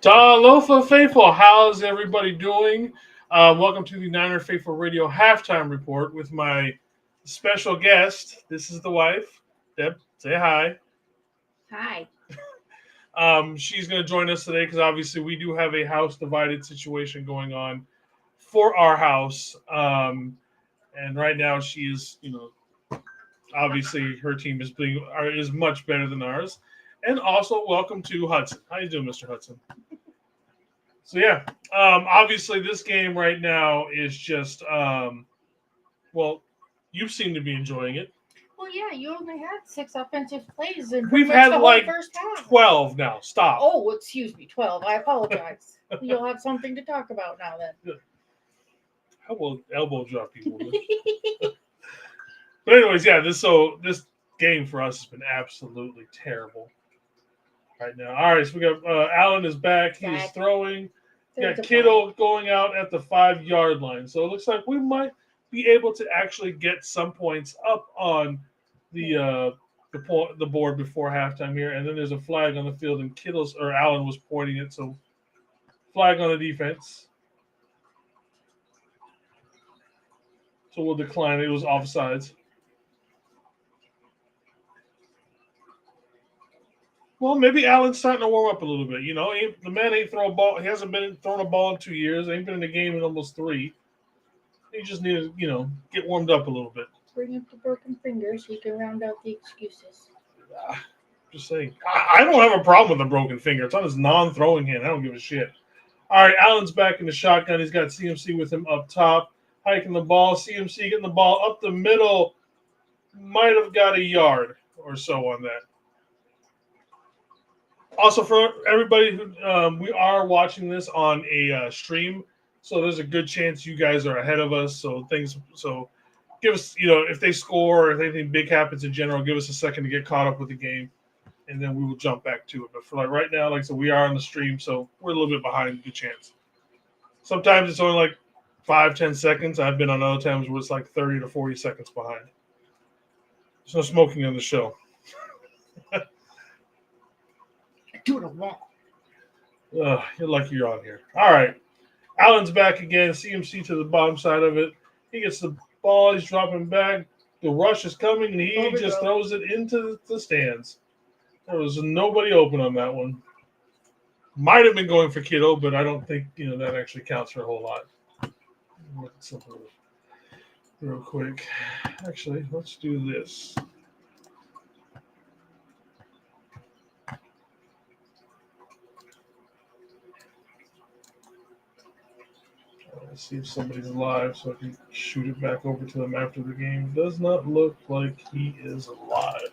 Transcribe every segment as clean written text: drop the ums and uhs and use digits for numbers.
Talofa Faithful, how's everybody doing? Welcome to the Niner Faithful Radio Halftime Report with my special guest. This is the wife, Deb. Say hi. Hi. She's going to join us today because obviously we do have a house divided situation going on for our house. And right now she is, obviously her team is much better than ours. And also welcome to Hudson. How you doing, Mr. Hudson? So yeah, obviously this game right now is just well, you seem to be enjoying it. Well, yeah, you only had 6 offensive plays in We've pretty much had the whole like first half. 12 now. Stop. Oh, excuse me, 12. I apologize. You'll have something to talk about now then. How will elbow drop people? But anyways, yeah, this game for us has been absolutely terrible right now. All right, so we got Allen is back. He's throwing. We got Kittle going out at the 5-yard line. So it looks like we might be able to actually get some points up on the board before halftime here. And then there's a flag on the field, and Allen was pointing it. So flag on the defense. So we'll decline. It was offsides. Well, maybe Allen's starting to warm up a little bit. The man ain't throw a ball. He hasn't been throwing a ball in 2 years. Ain't been in the game in almost 3. He just needs to, get warmed up a little bit. Bring up the broken finger so you can round out the excuses. Just saying. I don't have a problem with a broken finger. It's on his non-throwing hand. I don't give a shit. All right, Allen's back in the shotgun. He's got CMC with him up top. Hiking the ball. CMC getting the ball up the middle. Might have got a yard or so on that. Also, for everybody who we are watching this on a stream, so there's a good chance you guys are ahead of us. So give us, if they score or if anything big happens in general, give us a second to get caught up with the game, and then we will jump back to it. But for right now, like I said, we are on the stream, so we're a little bit behind. Good chance. Sometimes it's only like 5-10 seconds. I've been on other times where it's like 30 to 40 seconds behind. There's no smoking on the show. Do what I want. You're lucky you're on here. All right. Allen's back again. CMC to the bottom side of it. He gets the ball. He's dropping back. The rush is coming, and he just throws it into the stands. There was nobody open on that one. Might have been going for Kittle, but I don't think that actually counts for a whole lot. Look at something real quick. Actually, let's do this. Let's see if somebody's live so I can shoot it back over to them after the game. Does not look like he is alive.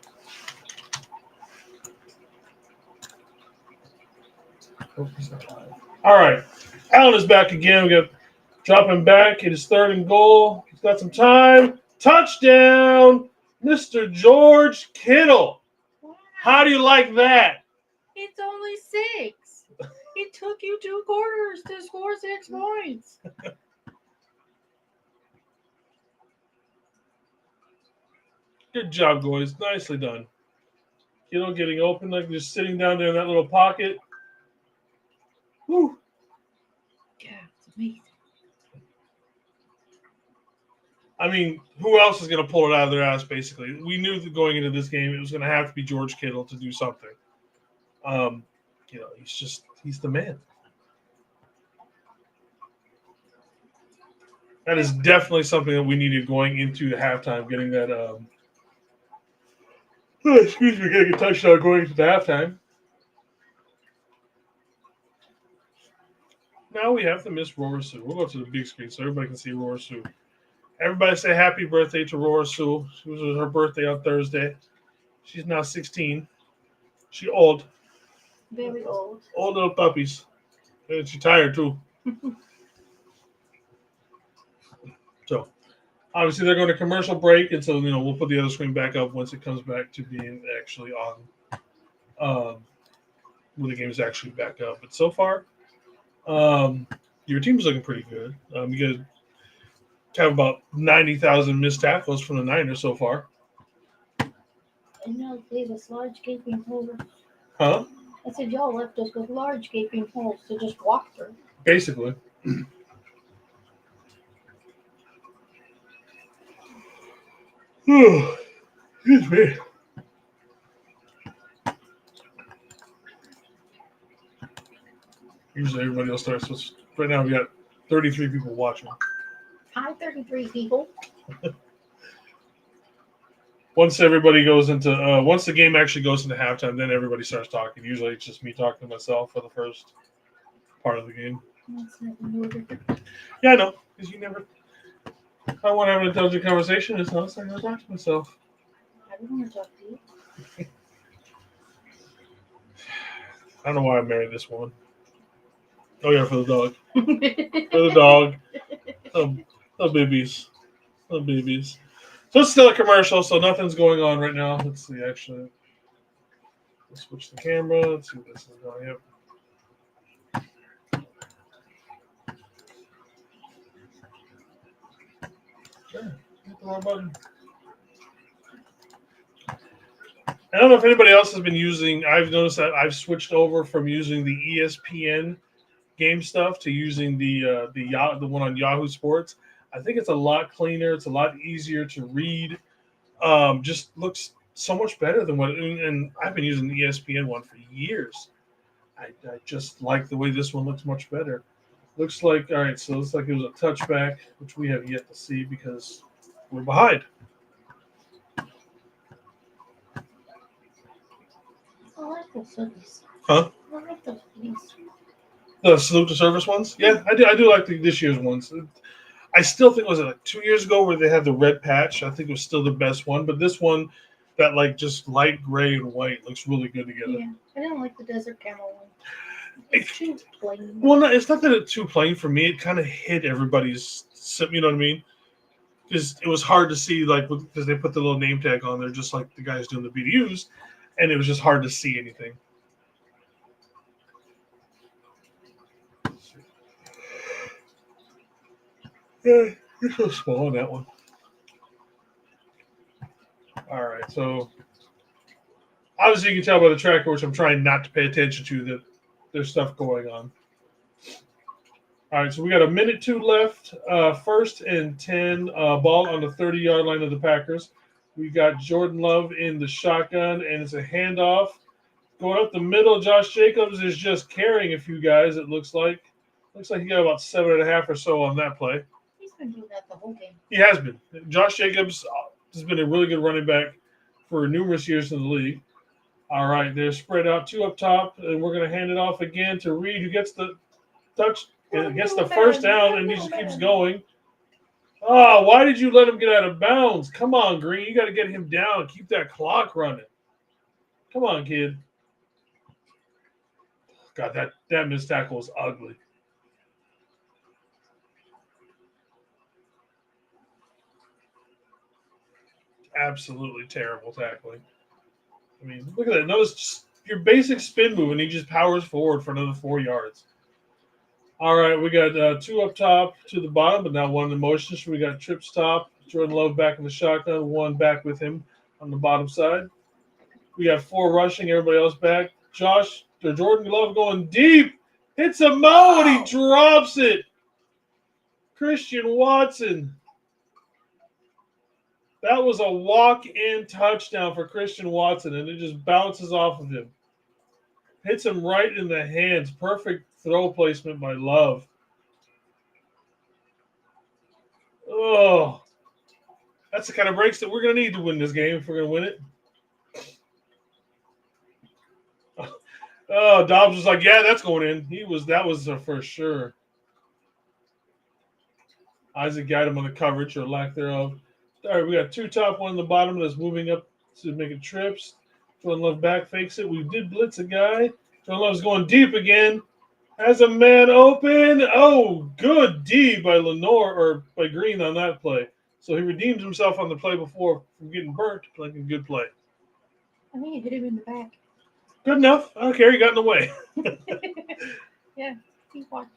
Hope he's not live. All right. Allen is back again. We got dropping back. It is 3rd and goal. He's got some time. Touchdown, Mr. George Kittle. Wow. How do you like that? It's only 6. It took you 2 quarters to score 6 points. Good job, boys. Nicely done. Kittle getting open, like just sitting down there in that little pocket. Whew. Yeah, it's amazing. I mean, who else is going to pull it out of their ass, basically? We knew that going into this game, it was going to have to be George Kittle to do something. He's the man. That is definitely something that we needed going into the halftime, getting that, getting a touchdown going into the halftime. Now we have to miss Rora Sue. We'll go to the big screen so everybody can see Rora Sue. Everybody say happy birthday to Rora Sue. It was her birthday on Thursday. She's now 16. She's old. Very old. Old little puppies. And she's tired too. So, obviously, they're going to commercial break, and so we'll put the other screen back up once it comes back to being actually on. When the game is actually back up, but so far, your team's looking pretty good. You guys have about 90,000 missed tackles from the Niners so far. There's a large gaping hole. Huh? I said, y'all left us with large gaping holes to just walk through. Basically. Excuse me. Usually everybody else starts. So right now we got 33 people watching. Hi, 33 people. Once everybody goes into, once the game actually goes into halftime, then everybody starts talking. Usually it's just me talking to myself for the first part of the game. Yeah, I know. Because you never, if I want to have an intelligent conversation, it's not I'm going to talk to myself. I don't want to talk to you. I don't know why I married this woman. Oh, yeah, for the dog. For the dog. Oh, babies. Oh, babies. So it's still a commercial, so nothing's going on right now. Let's see, actually. Let's switch the camera. Let's see what this is going. Yep. Sure. Hit the wrong button. I don't know if anybody else has been using. I've noticed that I've switched over from using the ESPN game stuff to using the one on Yahoo Sports. I think it's a lot cleaner. It's a lot easier to read. Just looks so much better than what. And I've been using the ESPN one for years. I just like the way this one looks much better. Looks like all right. So it looks like it was a touchback, which we have yet to see because we're behind. I like those hoodies. Huh? I like those hoodies. The salute to service ones? Yeah, I do like this year's ones. I still think, was it like 2 years ago where they had the red patch? I think it was still the best one. But this one, that like just light gray and white, looks really good together. Yeah, I didn't like the desert camel one. It's too plain. Well, no, it's not that it's too plain for me. It kind of hit everybody's, you know what I mean? Because it was hard to see, like, because they put the little name tag on there, just like the guys doing the BDUs, and it was just hard to see anything. Yeah, you're so small on that one. All right, so obviously you can tell by the tracker, which I'm trying not to pay attention to, that there's stuff going on. All right, so we got a minute 2 left. 1st and 10, ball on the 30-yard line of the Packers. We got Jordan Love in the shotgun, and it's a handoff. Going up the middle, Josh Jacobs is just carrying a few guys, it looks like. Looks like he got about 7.5 or so on that play. He's been doing that the whole game. He has been. Josh Jacobs has been a really good running back for numerous years in the league. All right, they're spread out 2 up top, and we're going to hand it off again to Reed, who gets the touch and gets the first down, and he just keeps going. Oh, why did you let him get out of bounds? Come on, Green. You got to get him down. Keep that clock running. Come on, kid. God, that missed tackle was ugly. Absolutely terrible tackling. I mean, look at that. Notice just your basic spin move, and he just powers forward for another 4 yards. All right, we got 2 up top, 2 to the bottom, but now 1 in motion. So we got trips top, Jordan Love back in the shotgun, 1 back with him on the bottom side. We got 4 rushing, everybody else back. Jordan Love going deep. Hits a mo and he drops it. Christian Watson. That was a walk-in touchdown for Christian Watson, and it just bounces off of him. Hits him right in the hands. Perfect throw placement by Love. Oh, that's the kind of breaks that we're going to need to win this game if we're going to win it. Oh, Dobbs was like, yeah, that's going in. That was for sure. Isaac got him on the coverage or lack thereof. All right, we got 2 top, 1 in the bottom that's moving up to making trips. Jordan Love back fakes it. We did blitz a guy. Jordan Love's going deep again. Has a man open. Oh, good D by Lenore or by Green on that play. So he redeemed himself on the play before from getting burnt, like a good play. I think he hit him in the back. Good enough. I don't care. He got in the way. Yeah, he's watching.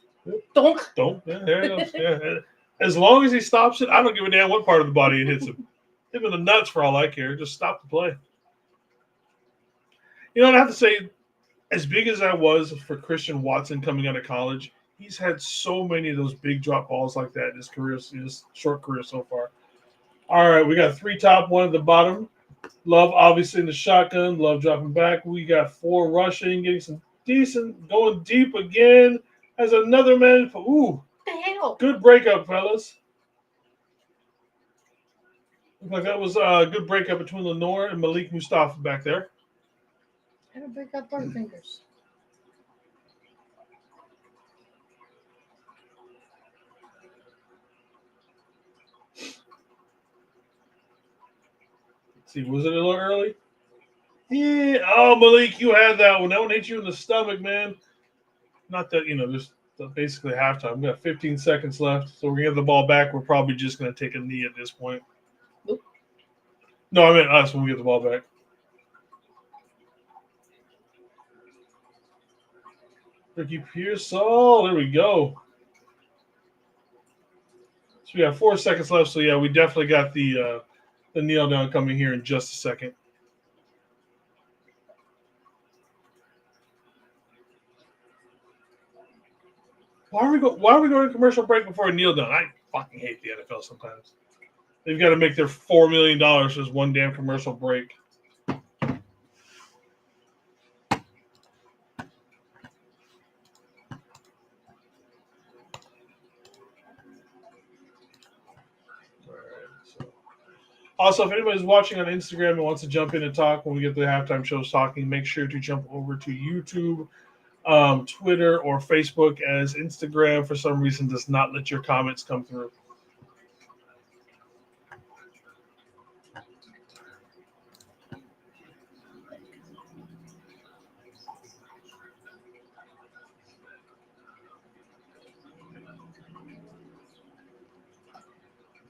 Don't. Yeah, there it goes. Yeah. As long as he stops it, I don't give a damn what part of the body it hits him. Hit him in the nuts for all I care. Just stop the play. You know what I have to say? as big as I was for Christian Watson coming out of college, he's had so many of those big drop balls like that in his career, in his short career so far. All right, we got 3 top, 1 at the bottom. Love obviously in the shotgun. Love dropping back. We got 4 rushing, getting some decent, going deep again. As another man. Ooh, What the hell? good breakup, fellas. Looked like that was a good breakup between Lenore and Malik Mustafa back there. I don't break up our fingers. Let's see, was it a little early? Yeah. Oh, Malik, you had that one. That one hit you in the stomach, man. Not that, there's basically halftime. We got 15 seconds left, so we're going to get the ball back. We're probably just going to take a knee at this point. Nope. No, I meant us when we get the ball back. Ricky Pearsall. There we go. So we have 4 seconds left. So, yeah, we definitely got the kneel down coming here in just a second. Why are we going to commercial break before a kneel down? I fucking hate the NFL sometimes. They've got to make their $4 million for this one damn commercial break. Also, if anybody's watching on Instagram and wants to jump in and talk when we get the halftime shows talking, make sure to jump over to YouTube, Twitter, or Facebook, as Instagram, for some reason, does not let your comments come through.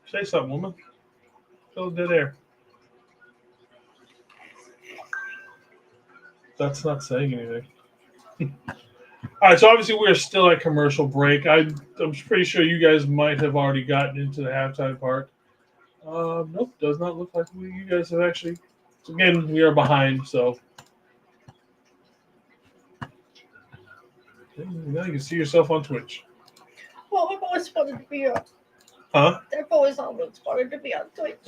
Say something, woman. Fill dead air. That's not saying anything. All right, so obviously we're still at commercial break. I'm pretty sure you guys might have already gotten into the halftime part. Nope, does not look like you guys have actually. Again, we are behind, so. Now you can see yourself on Twitch. Well, I've always wanted to be on. Huh? I've always wanted to be on Twitch.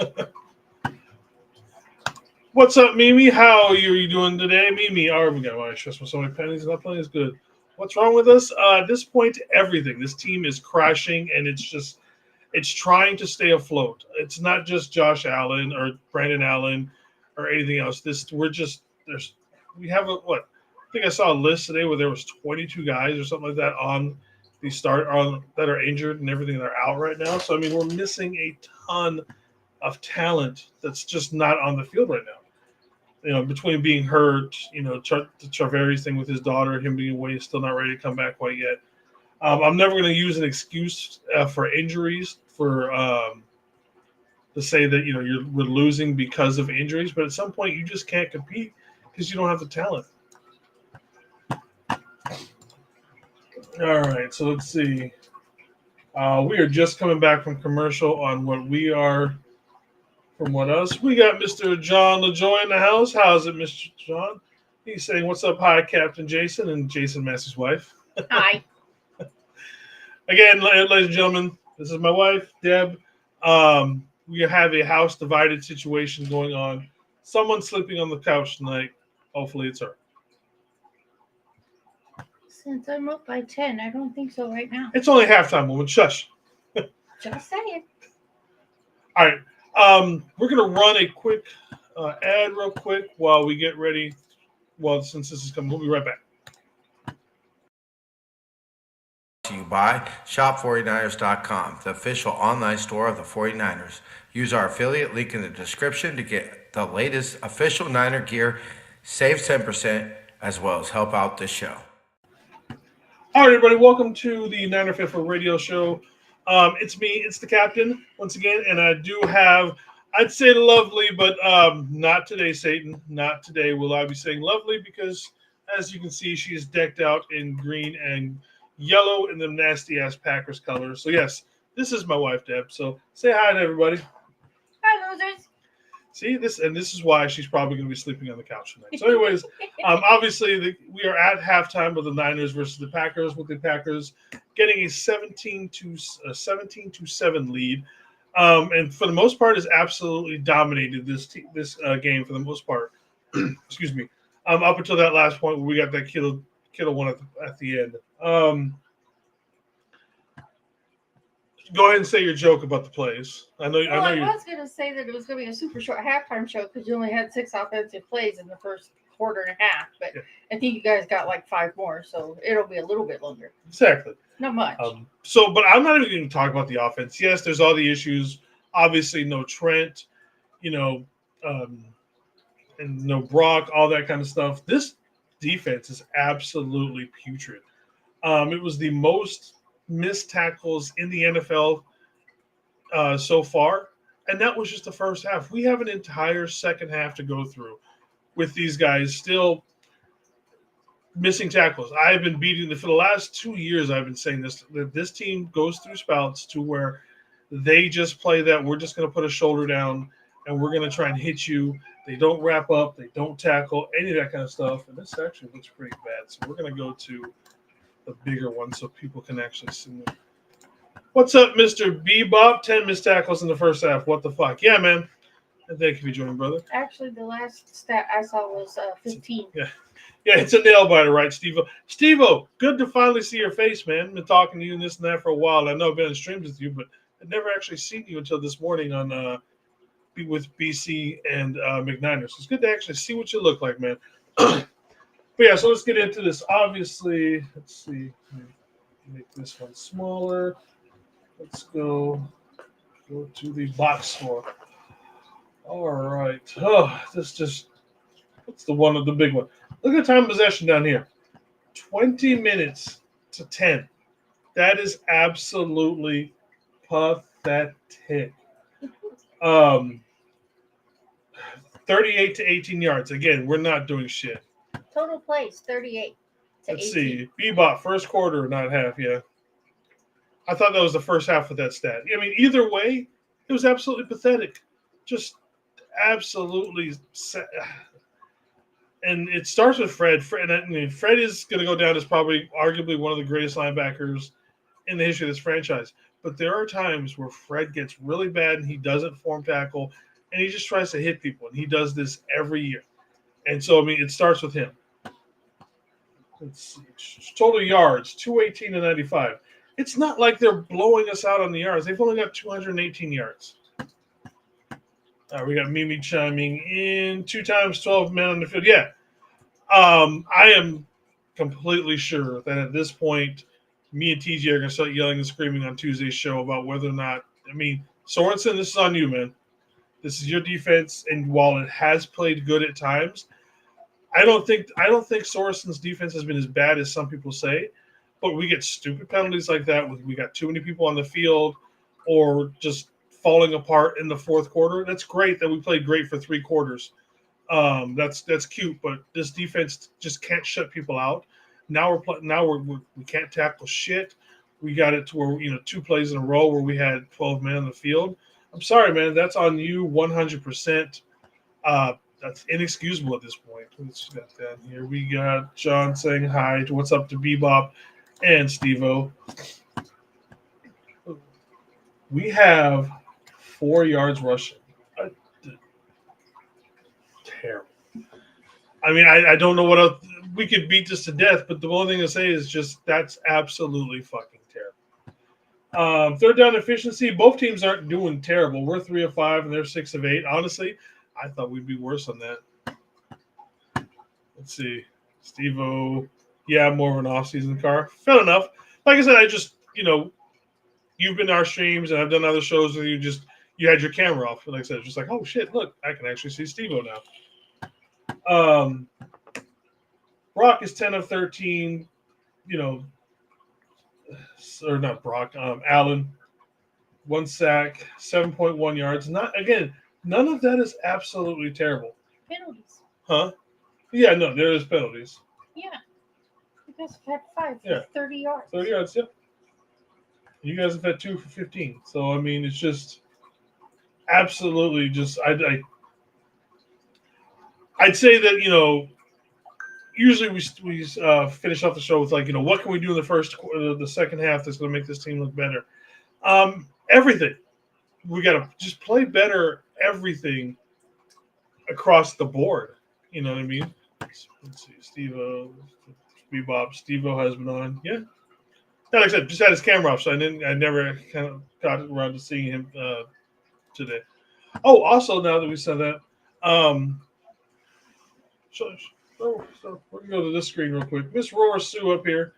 What's up, Mimi? How are you doing today? Mimi, we got my stress with so many pennies. Not playing is good. What's wrong with us? At this point, everything. This team is crashing, and it's trying to stay afloat. It's not just Josh Allen or Brandon Allen or anything else. We have I think I saw a list today where there was 22 guys or something like that on the that are injured and everything that are out right now. So I mean, we're missing a ton of talent that's just not on the field right now. Between being hurt, the Charveri's thing with his daughter, him being away, still not ready to come back quite yet. I'm never going to use an excuse for injuries to say that we're losing because of injuries, but at some point you just can't compete because you don't have the talent. All right, so let's see. We are just coming back from commercial on what we are. From what else? We got Mr. John LaJoy in the house. How's it, Mr. John? He's saying, "What's up, hi, Captain Jason," and Jason Massey's wife. Hi. Again, ladies and gentlemen, this is my wife, Deb. We have a house divided situation going on. Someone's sleeping on the couch tonight. Hopefully it's her. Since I'm up by 10, I don't think so right now. It's only halftime, woman. Shush. Just saying. All right. We're going to run a quick ad real quick while we get ready. Well, since this is coming, we'll be right back. To you by shop49ers.com, the official online store of the 49ers. Use our affiliate link in the description to get the latest official Niner gear, save 10%, as well as help out this show. All right, everybody, welcome to the Niner Faithful Radio Show. It's me, it's the captain, once again, and I do have, I'd say lovely, but not today, Satan. Not today will I be saying lovely, because as you can see, she is decked out in green and yellow in them nasty-ass Packers colors. So, yes, this is my wife, Deb. So, say hi to everybody. Hi, losers. See this, and this is why she's probably going to be sleeping on the couch tonight. So, anyways, obviously we are at halftime of the Niners versus the Packers, with the Packers getting a 17-7 lead, and for the most part, has absolutely dominated this game for the most part. Excuse me. Up until that last point where we got that Kittle one at the end. Go ahead and say your joke about the plays. I know. Well, I was going to say that it was going to be a super short halftime show because you only had 6 offensive plays in the first quarter and a half. But yeah. I think you guys got like 5 more, so it'll be a little bit longer. Exactly. Not much. But I'm not even going to talk about the offense. Yes, there's all the issues. Obviously, no Trent, and no Brock, all that kind of stuff. This defense is absolutely putrid. It was the most missed tackles in the NFL so far, and that was just the first half. We have an entire second half to go through with these guys still missing tackles. I've been for the last 2 years. I've been saying that this team goes through spouts to where they just play that we're just going to put a shoulder down and we're going to try and hit you. They don't wrap up, they don't tackle, any of that kind of stuff. And this actually looks pretty bad. So we're going to go to the bigger one so people can actually see me. What's up, Mr. Bebop? 10 missed tackles in the first half. What the fuck? Yeah, man. And thank you for joining, brother. Actually, the last stat I saw was 15. Yeah, it's a nail biter, right, Steve-O? Steve-O, good to finally see your face, man. Been talking to you and this and that for a while. I know I've been in streams with you, but I've never actually seen you until this morning on with BC and McNiner. So it's good to actually see what you look like, man. But yeah, so let's get into this. Obviously, let's see. Make this one smaller. Let's go to the box score. All right. Oh, what's the big one? Look at the time of possession down here. 20 minutes to 10. That is absolutely pathetic. 38 to 18 yards. Again, we're not doing shit. Total plays, 38 to 18. Let's see. Bebop, first quarter, not half, yeah. I thought that was the first half of that stat. I mean, either way, it was absolutely pathetic. Just absolutely. And it starts with Fred. Fred is going to go down as probably arguably one of the greatest linebackers in the history of this franchise. But there are times where Fred gets really bad and he doesn't form tackle and he just tries to hit people. And he does this every year. And so, I mean, it starts with him. Let's see. Total yards, 218 to 95. It's not like they're blowing us out on the yards. They've only got 218 yards. We got Mimi chiming in. 2 times 12 men on the field. Yeah. I am completely sure that at this point, me and TJ are going to start yelling and screaming on Tuesday's show about whether or not, Sorensen, this is on you, man. This is your defense, and while it has played good at times, I don't think Sorensen's defense has been as bad as some people say, but we get stupid penalties like that. We got too many people on the field or just falling apart in the fourth quarter. That's great that we played great for 3 quarters. That's cute, but this defense just can't shut people out. Now we can't tackle shit. We got it to where 2 plays in a row where we had 12 men on the field. I'm sorry, man. That's on you 100%. That's inexcusable at this point. Let's get that here. We got John saying hi. What's up to Bebop and Steve-O. We have 4 yards rushing. Terrible. I don't know what else. We could beat this to death, but the only thing to say is just that's absolutely fucking terrible. Third down efficiency, both teams aren't doing terrible. We're 3 of 5 and they're 6 of 8. Honestly, I thought we'd be worse on that. Let's see. Steve-O, yeah, more of an off-season car. Fair enough. Like I said, you've been to our streams and I've done other shows where you had your camera off. Like I said, it's just like, oh shit, look, I can actually see Steve-O now. Brock is 10 of 13, or not Brock, Allen, 1 sack, 7.1 yards. None of that is absolutely terrible. Penalties. Huh? Yeah, no, there is penalties. Yeah. You guys have had 5 for 30 yards. 30 yards, yeah. You guys have had 2 for 15. So, it's just absolutely just I'd say that usually we finish off the show with what can we do in the second half that's going to make this team look better. Everything. We got to just play better. Everything across the board. You know what I mean? Let's see. Steve-O has been on. Yeah. Like I said, just had his camera off, so I never kind of got around to seeing him today. Oh, also now that we said that, so we're gonna go to this screen real quick. Miss Roar Sue up here.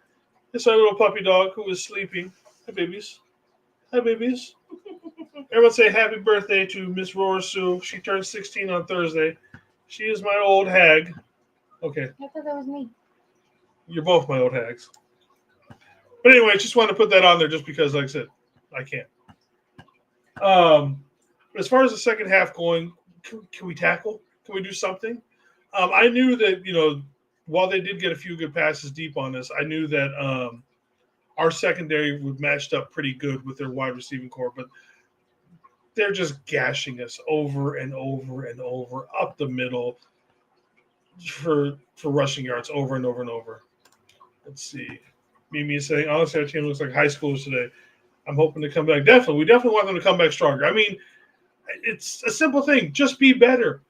It's our little puppy dog who is sleeping. Hi, babies. Hi, babies. Everyone say happy birthday to Miss Roar Sue. She turned 16 on Thursday. She is my old hag. Okay. I thought that was me. You're both my old hags. But anyway, just wanted to put that on there just because, like I said, I can't. As far as the second half going, can we tackle? Can we do something? I knew that, while they did get a few good passes deep on us, I knew that our secondary would matched up pretty good with their wide receiving core, but they're just gashing us over and over and over up the middle for rushing yards over and over and over. Let's see. Mimi is saying, honestly, our team looks like high schoolers today. I'm hoping to come back. Definitely. We definitely want them to come back stronger. I mean, it's a simple thing. Just be better.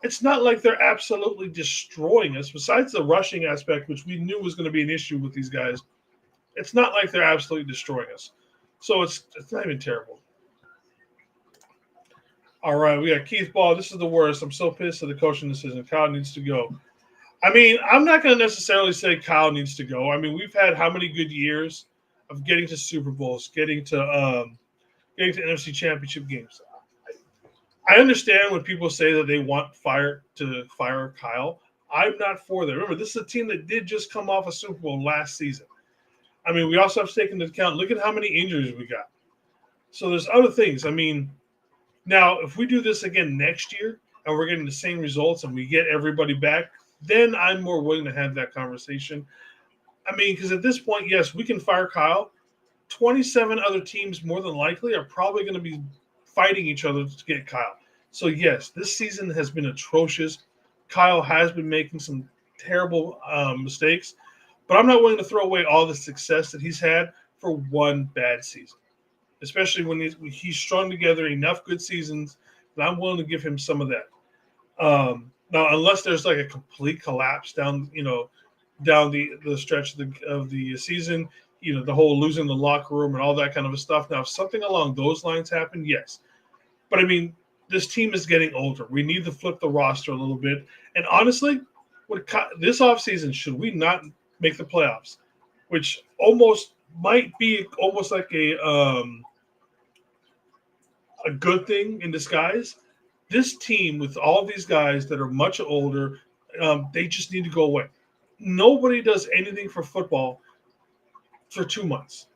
It's not like they're absolutely destroying us. Besides the rushing aspect, which we knew was going to be an issue with these guys, it's not like they're absolutely destroying us. So it's not even terrible. All right, we got Keith Ball. This is the worst. I'm so pissed at the coaching decision. Kyle needs to go. I mean, I'm not going to necessarily say Kyle needs to go. I mean, we've had how many good years of getting to Super Bowls, getting to NFC Championship games. I understand when people say that they want to fire Kyle. I'm not for that. Remember, this is a team that did just come off a Super Bowl last season. I mean, we also have to take into account, look at how many injuries we got. So there's other things. I mean, now, if we do this again next year and we're getting the same results and we get everybody back, then I'm more willing to have that conversation. I mean, because at this point, yes, we can fire Kyle. 27 other teams, more than likely, are probably going to be fighting each other to get Kyle. So, yes, this season has been atrocious. Kyle has been making some terrible mistakes, but I'm not willing to throw away all the success that he's had for one bad season, especially when he's strung together enough good seasons that I'm willing to give him some of that. Now, unless there's like a complete collapse down the stretch of the season, the whole losing the locker room and all that kind of stuff. Now, if something along those lines happened, yes. But I mean, this team is getting older. We need to flip the roster a little bit. And honestly, this offseason, should we not make the playoffs, which almost might be almost like a good thing in disguise. This team, with all these guys that are much older, they just need to go away. Nobody does anything for football for 2 months.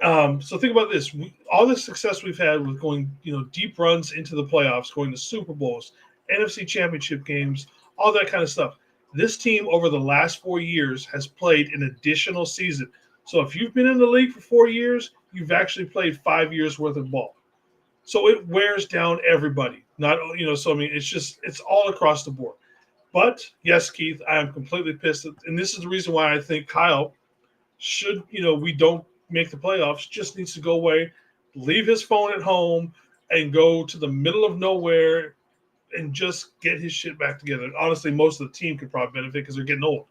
So think about this. All the success we've had with going, deep runs into the playoffs, going to Super Bowls, NFC Championship games, all that kind of stuff. This team over the last 4 years has played an additional season. So if you've been in the league for 4 years, you've actually played 5 years worth of ball. So it wears down everybody. So I mean, it's all across the board. But yes, Keith, I am completely pissed. And this is the reason why I think Kyle should, we don't make the playoffs, just needs to go away, leave his phone at home, and go to the middle of nowhere and just get his shit back together. And honestly, most of the team could probably benefit because they're getting old.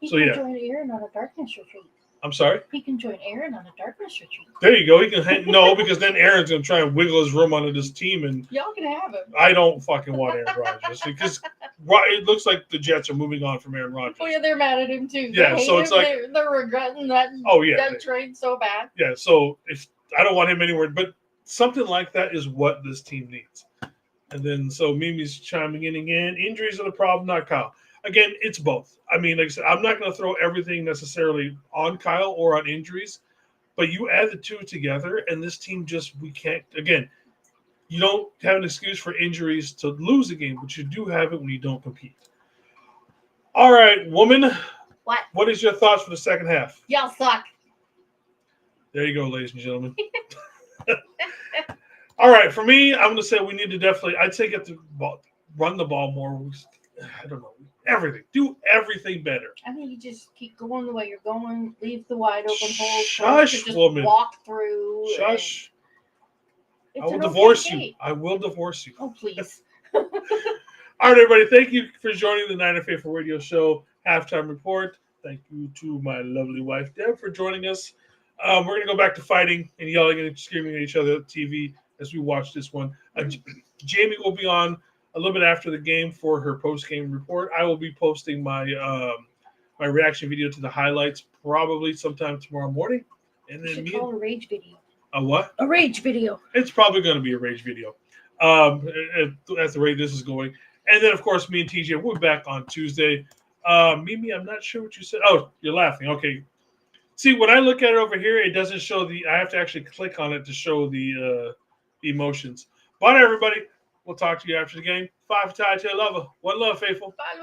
He can join Aaron on a darkness retreat. I'm sorry? He can join Aaron on a darkness retreat. There you go. He can no, because then Aaron's going to try and wiggle his room onto this team. And y'all can have him. I don't fucking want Aaron Rodgers because it looks like the Jets are moving on from Aaron Rodgers. Oh, yeah, they're mad at him, too. Yeah, so it's like... They're regretting that trade so bad. Yeah, so if I don't want him anywhere. But something like that is what this team needs. And then, so Mimi's chiming in again. Injuries are the problem, not Kyle. Again, it's both. I mean, like I said, I'm not going to throw everything necessarily on Kyle or on injuries, but you add the two together, and this team we can't. Again, you don't have an excuse for injuries to lose a game, but you do have it when you don't compete. All right, woman. What is your thoughts for the second half? Y'all suck. There you go, ladies and gentlemen. All right, for me, I'm going to say we need to definitely. I'd say get the ball, run the ball more. I don't know, everything. Do everything better. I think you just keep going the way you're going. Leave the wide open holes. Shush, Just woman. walk through. Shush. I will It's divorce okay you. date. I will divorce you. Oh, please. All right, everybody. Thank you for joining the Niner Faithful Radio Show Halftime Report. Thank you to my lovely wife, Deb, for joining us. We're going to go back to fighting and yelling and screaming at each other at TV as we watch this one. Jamie will be on a little bit after the game for her post-game report. I will be posting my my reaction video to the highlights probably sometime tomorrow morning. And You then should call it a rage video. A what? A rage video. It's probably going to be a rage video at the rate this is going. And then, of course, me and TJ, we'll be back on Tuesday. Mimi, I'm not sure what you said. Oh, you're laughing. Okay. See, when I look at it over here, it doesn't show I have to actually click on it to show the emotions. But everybody, we'll talk to you after the game. 5 tie to your lover. One love, faithful. Bye,